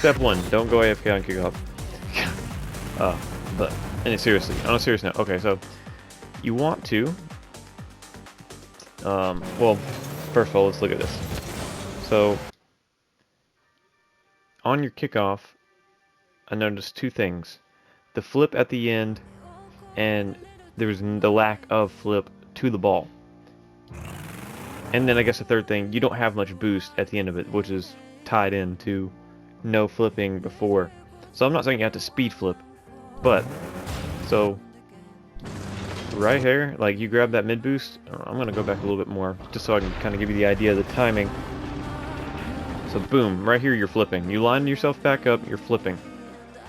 step one, don't go AFK on kickoff. But seriously, on a serious note, okay, so you want to, well, first of all, let's look at this. So on your kickoff, I noticed two things: the flip at the end, and there's the lack of flip to the ball. And then I guess the third thing, you don't have much boost at the end of it, which is tied into no flipping before. So I'm not saying you have to speed flip, but so right here, like you grab that mid boost. I'm gonna go back a little bit more just so I can kind of give you the idea of the timing. So boom, right here you're flipping. You line yourself back up, you're flipping,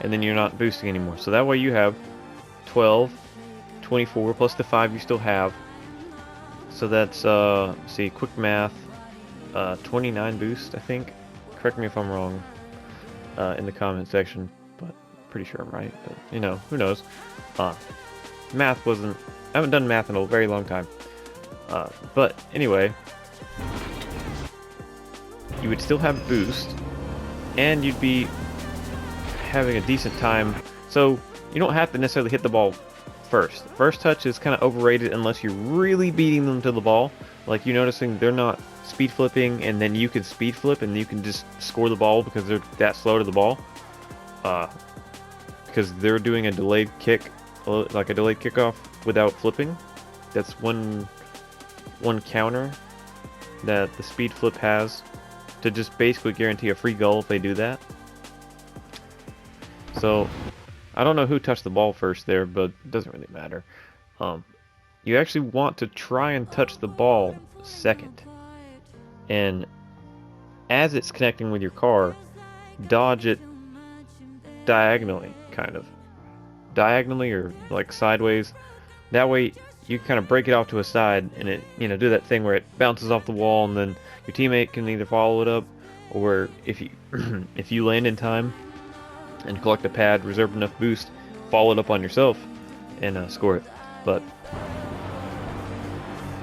and then you're not boosting anymore. So that way you have 12, 24 plus the 5 you still have. So that's see, quick math, 29 boost, I think. Correct me if I'm wrong in the comment section, but pretty sure I'm right. But you know, who knows? Math wasn't. I haven't done math in a very long time. But anyway, you would still have boost, and you'd be having a decent time. So you don't have to necessarily hit the ball first. First touch is kind of overrated unless you're really beating them to the ball. Like you noticing they're not speed flipping, and then you can speed flip and you can just score the ball because they're that slow to the ball. Because they're doing a delayed kick, like a delayed kickoff without flipping. That's one counter that the speed flip has to just basically guarantee a free goal if they do that. So I don't know who touched the ball first there, but it doesn't really matter. You actually want to try and touch the ball second, and as it's connecting with your car, dodge it diagonally, kind of diagonally or like sideways. That way you kind of break it off to a side, and it, you know, do that thing where it bounces off the wall, and then your teammate can either follow it up, or if you if you land in time and collect a pad, reserve enough boost, follow it up on yourself and score it. But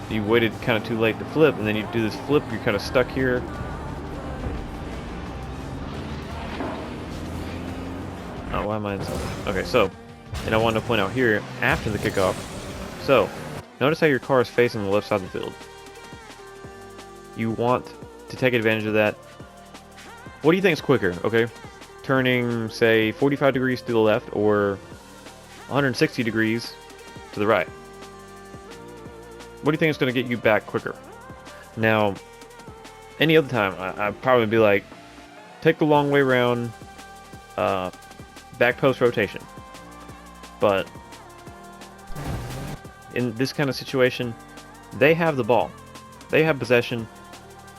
you waited kind of too late to flip, and then you do this flip, you're kind of stuck here. Oh, why am I in something? Okay, so, and I wanted to point out here, after the kickoff, so, notice how your car is facing the left side of the field. You want to take advantage of that. What do you think is quicker, okay? Turning, say, 45 degrees to the left, or 160 degrees to the right? What do you think is going to get you back quicker? Now, any other time, I'd probably be like, take the long way around, back post rotation. But in this kind of situation, they have the ball. They have possession,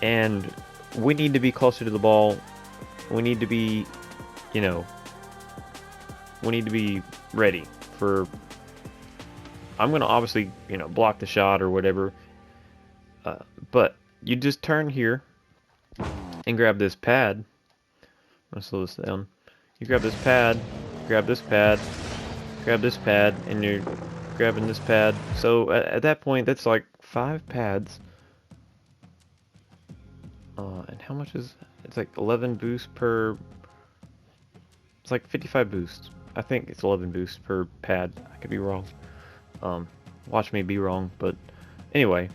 and we need to be closer to the ball. We need to be, you know, we need to be ready for... I'm going to obviously, you know, block the shot or whatever, but you just turn here and grab this pad. I'm going to slow this down. You grab this pad, grab this pad, grab this pad, and you're grabbing this pad. So at that point, that's like 5 pads. And how much is... It's like 11 boosts per... It's like 55 boosts. I think it's 11 boosts per pad. I could be wrong. Watch me be wrong, but anyway.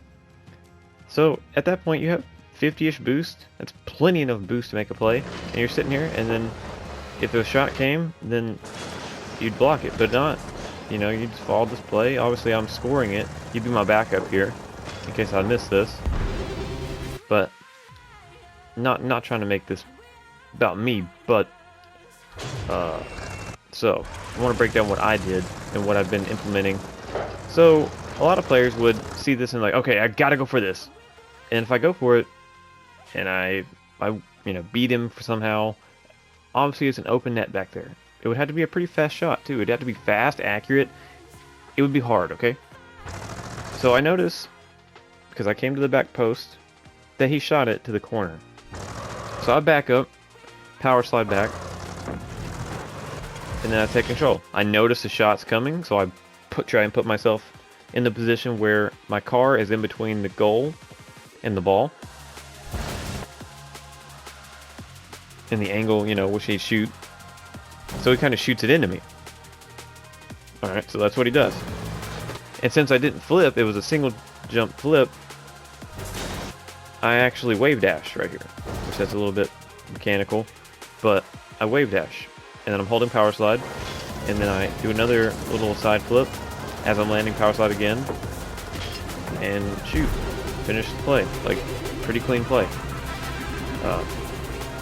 So at that point you have 50-ish boost. That's plenty enough boost to make a play. And you're sitting here, and then if a shot came, then you'd block it, but not. You know, you just follow this play. Obviously I'm scoring it. You'd be my backup here in case I miss this. But not trying to make this about me, but so I want to break down what I did and what I've been implementing. So a lot of players would see this and like, okay, I gotta go for this, and if I go for it and I you know, beat him somehow, obviously it's an open net back there. It would have to be a pretty fast shot too. It'd have to be fast, accurate. It would be hard, okay? So I noticed, because I came to the back post, that he shot it to the corner. So I back up, power slide back, and then I take control. I notice the shot's coming, so I try and put myself in the position where my car is in between the goal and the ball. in the angle, you know, which he'd shoot. So he kind of shoots it into me. Alright, so that's what he does. And since I didn't flip, it was a single jump flip, I actually wave dash right here, which that's a little bit mechanical, but I wave dash, and then I'm holding power slide, and then I do another little side flip as I'm landing power slide again, and shoot, finish the play. Like, pretty clean play.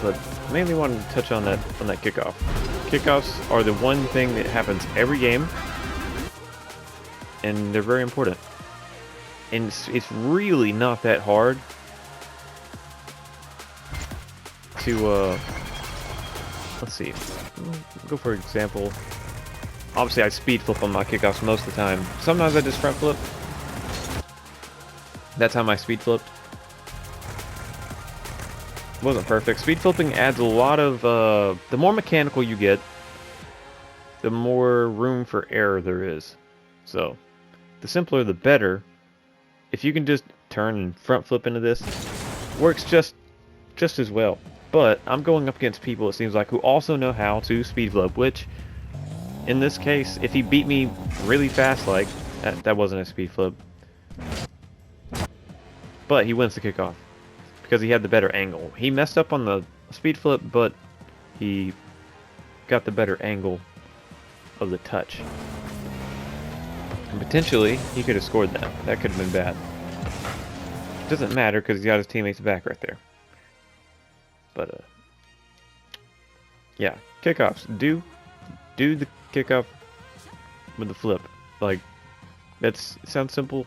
But mainly wanted to touch on that kickoff. Kickoffs are the one thing that happens every game, and they're very important. And it's really not that hard to, let's see, go for example. Obviously I speed flip on my kickoffs most of the time. Sometimes I just front flip. That's how my speed flipped. Wasn't perfect. Speed flipping adds a lot of, the more mechanical you get, the more room for error there is. So, the simpler the better. If you can just turn and front flip into this, works just as well. But I'm going up against people, it seems like, who also know how to speed flip, which, in this case, if he beat me really fast, like, that wasn't a speed flip. But he wins the kickoff, because he had the better angle. He messed up on the speed flip, but he got the better angle of the touch. And potentially, he could have scored that. That could have been bad. Doesn't matter, because he got his teammates back right there. But, yeah, kickoffs. Do the kickoff with the flip. Like, it sounds simple,